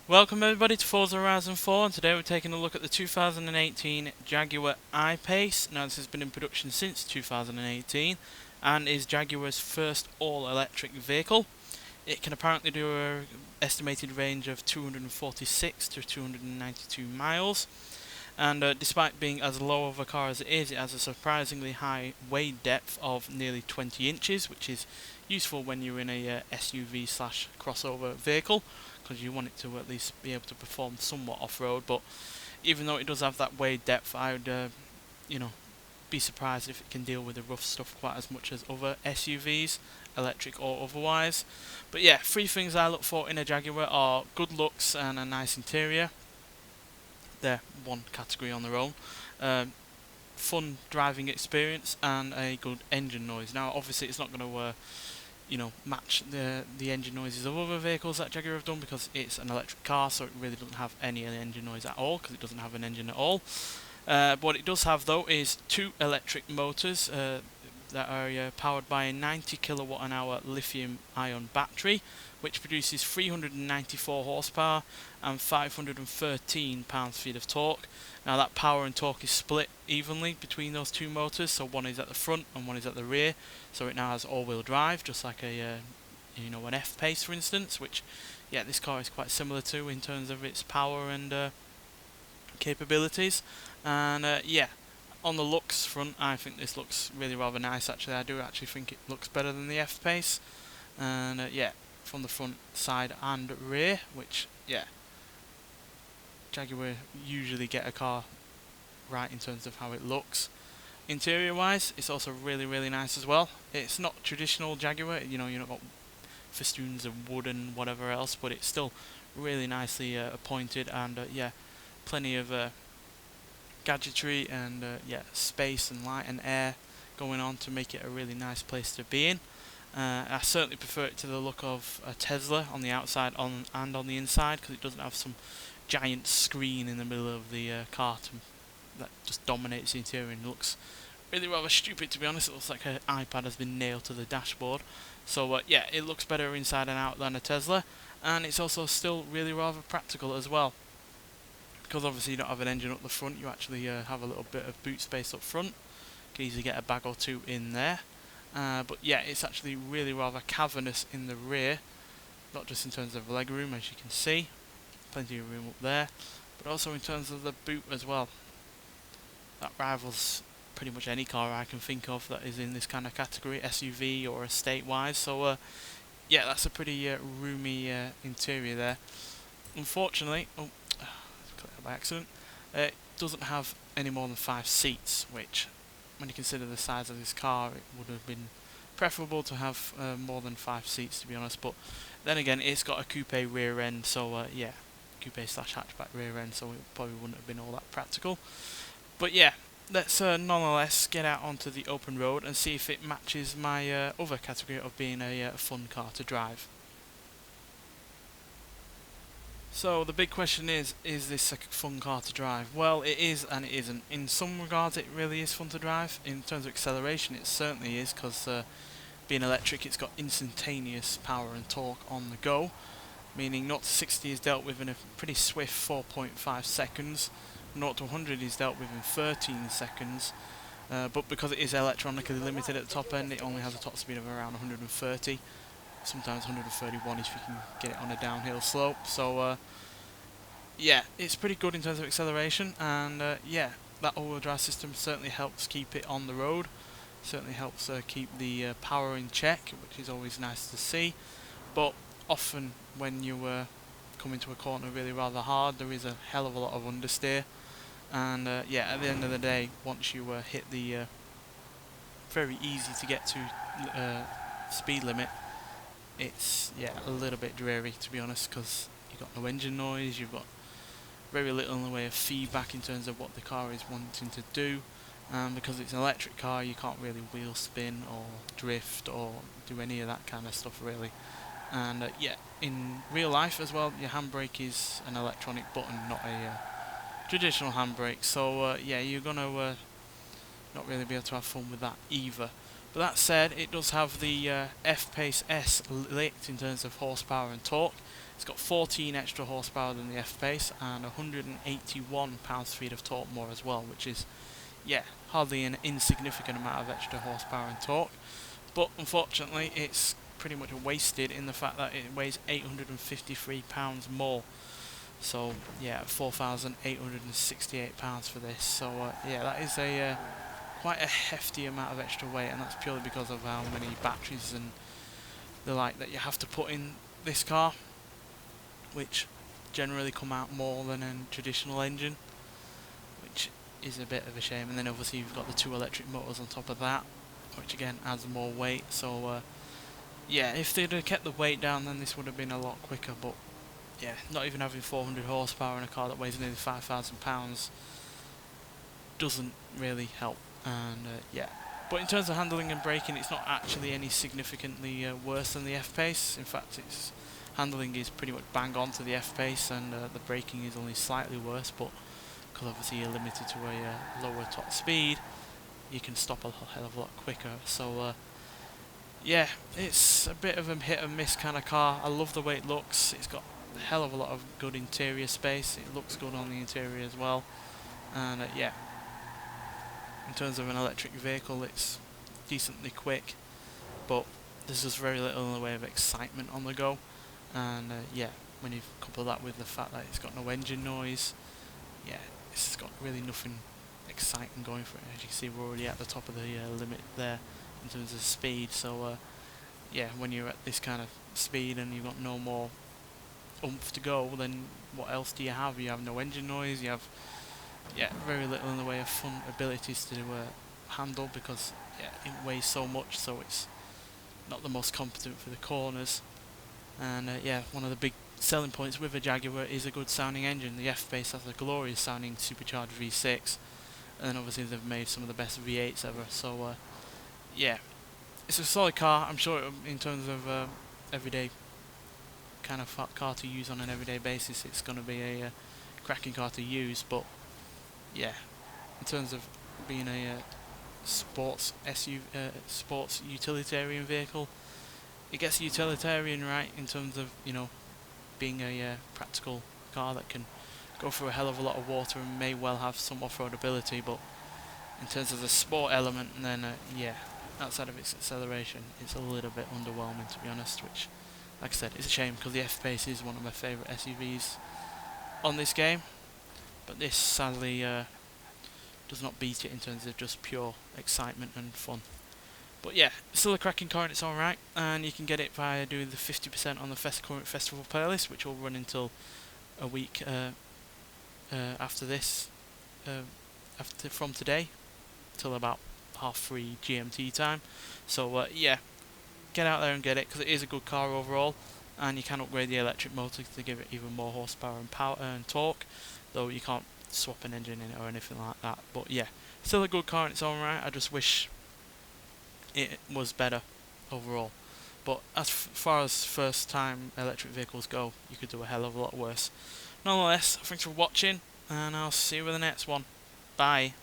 Welcome everybody to Forza Horizon 4, and today we're taking a look at the 2018 Jaguar I-Pace. Now this has been in production since 2018 and is Jaguar's first all-electric vehicle. It can apparently do an estimated range of 246 to 292 miles, and despite being as low of a car as it has a surprisingly high weight depth of nearly 20 inches, which is useful when you're in a SUV slash crossover vehicle, because you want it to at least be able to perform somewhat off-road. But even though it does have that weight depth, I would be surprised if it can deal with the rough stuff quite as much as other SUVs, electric or otherwise. But yeah, three things I look for in a Jaguar are good looks and a nice interior. They're one category on their own. Fun driving experience and a good engine noise. Now obviously it's not going to match the engine noises of other vehicles that Jaguar have done, because it's an electric car, so it really doesn't have any engine noise at all, because it doesn't have an engine at all. What it does have though is two electric motors that are powered by a 90 kilowatt an hour lithium ion battery, which produces 394 horsepower and 513 pounds-feet of torque. Now that power and torque is split evenly between those two motors, so one is at the front and one is at the rear. So it now has all-wheel drive, just like an F-Pace for instance, which this car is quite similar to in terms of its power and capabilities. And on the looks front, I think this looks really rather nice. Actually, I do actually think it looks better than the F-Pace. And from the front, side and rear, which Jaguar usually get a car right in terms of how it looks. Interior wise, it's also really nice as well. It's not traditional Jaguar, you're not got festoons of wood and whatever else, but it's still really nicely appointed, and plenty of gadgetry and space and light and air going on to make it a really nice place to be in. I certainly prefer it to the look of a Tesla on the outside and on the inside, because it doesn't have some giant screen in the middle of the car that just dominates the interior and looks really rather stupid, to be honest. It looks like an iPad has been nailed to the dashboard. So it looks better inside and out than a Tesla, and it's also still really rather practical as well, because obviously you don't have an engine up the front. You actually have a little bit of boot space up front. You can easily get a bag or two in there. But it's actually really rather cavernous in the rear, not just in terms of leg room, as you can see, plenty of room up there, but also in terms of the boot as well. That rivals pretty much any car I can think of that is in this kind of category, SUV or estate wise. So that's a pretty roomy interior there. Unfortunately, by accident, it doesn't have any more than 5 seats, which, when you consider the size of this car, it would have been preferable to have more than 5 seats, to be honest. But then again, it's got a coupe rear end, so coupe slash hatchback rear end, so it probably wouldn't have been all that practical. But let's nonetheless get out onto the open road and see if it matches my other category of being a fun car to drive. So the big question is this a fun car to drive? Well, it is and it isn't. In some regards it really is fun to drive. In terms of acceleration it certainly is, because being electric, it's got instantaneous power and torque on the go, meaning 0 to 60 is dealt with in a pretty swift 4.5 seconds, 0 to 100 is dealt with in 13 seconds, but because it is electronically limited at the top end, it only has a top speed of around 130. Sometimes 131 if you can get it on a downhill slope. So it's pretty good in terms of acceleration, and that all-wheel drive system certainly helps keep it on the road, certainly helps keep the power in check, which is always nice to see. But often when you come into a corner really rather hard, there is a hell of a lot of understeer, and at the end of the day, once you hit the very easy to get to speed limit, it's a little bit dreary, to be honest, because you've got no engine noise, you've got very little in the way of feedback in terms of what the car is wanting to do. Because it's an electric car, you can't really wheel spin or drift or do any of that kind of stuff really. And in real life as well, your handbrake is an electronic button, not a traditional handbrake. So you're gonna not really be able to have fun with that either. But that said, it does have the F-Pace S licked in terms of horsepower and torque. It's got 14 extra horsepower than the F-Pace and 181 pounds-feet of torque more as well, which is, yeah, hardly an insignificant amount of extra horsepower and torque. But unfortunately, it's pretty much wasted in the fact that it weighs 853 pounds more. So yeah, 4,868 pounds for this. So yeah, that is a quite a hefty amount of extra weight, and that's purely because of how many batteries and the like that you have to put in this car, which generally come out more than a traditional engine, which is a bit of a shame. And then obviously you've got the 2 electric motors on top of that, which again adds more weight. So yeah, if they'd have kept the weight down, then this would have been a lot quicker. But yeah, not even having 400 horsepower in a car that weighs nearly 5,000 pounds doesn't really help. And yeah, but in terms of handling and braking, it's not actually any significantly worse than the F-Pace. In fact, its handling is pretty much bang on to the F-Pace, and the braking is only slightly worse, but because obviously you're limited to a lower top speed, you can stop a hell of a lot quicker. So yeah, it's a bit of a hit and miss kind of car. I love the way it looks. It's got a hell of a lot of good interior space. It looks good on the interior as well. And yeah, in terms of an electric vehicle, it's decently quick, but there's just very little in the way of excitement on the go. And yeah, when you couple that with the fact that it's got no engine noise, yeah, it's got really nothing exciting going for it. As you can see, we're already at the top of the limit there in terms of speed. So yeah, when you're at this kind of speed and you've got no more oomph to go, then what else do you have? You have no engine noise, you have very little in the way of fun abilities to handle, because yeah, it weighs so much, so it's not the most competent for the corners. And yeah, one of the big selling points with a Jaguar is a good sounding engine. The F-Pace has a glorious sounding supercharged V6, and then obviously they've made some of the best V8s ever. So yeah, it's a solid car. I'm sure in terms of everyday kind of car to use on an everyday basis, it's going to be a cracking car to use. But yeah, in terms of being a sports SUV, sports utilitarian vehicle, it gets utilitarian right in terms of, you know, being a practical car that can go through a hell of a lot of water and may well have some off-road ability. But in terms of the sport element, then yeah, outside of its acceleration, it's a little bit underwhelming, to be honest, which, like I said, it's a shame, because the F-Pace is one of my favourite SUVs on this game. But this sadly does not beat it in terms of just pure excitement and fun. But yeah, still a cracking car and it's alright, and you can get it via doing the 50% on the current festival playlist, which will run until a week after this, from today till about 3:30 GMT time. So yeah, get out there and get it, because it is a good car overall, and you can upgrade the electric motor to give it even more horsepower and power and torque, though you can't swap an engine in it or anything like that. But yeah, still a good car in its own right. I just wish it was better overall. But as far as first time electric vehicles go, you could do a hell of a lot worse. Nonetheless, thanks for watching, and I'll see you with the next one. Bye.